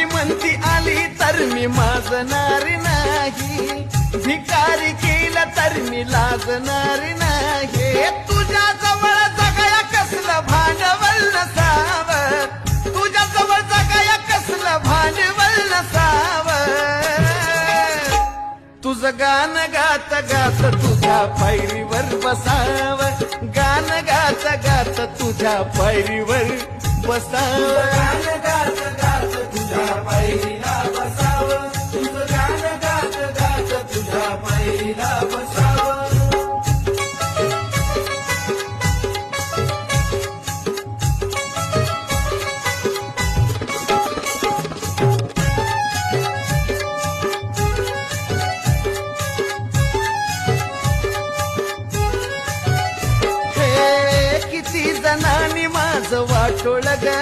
श्रीमंती आली तर मी माजणार नाही, भिकारी केला तर मी लाजणार नाही. तुझ्या जवळ जगाया कसलं भांडवल नसावं, तुझ्या जवळ जगाया कसलं भांडवल नसावं. तुझं गान गात गात तुझ्या पायरीवर बसावं, गान गात गात तुझ्या पायरीवर बसावं. गान गात गात तुझ्या पायरीला बसावं, तुझं गान गात गात तुझ्या पायरीला बसावं. हे किती जणांनी माझं वाटोळ ग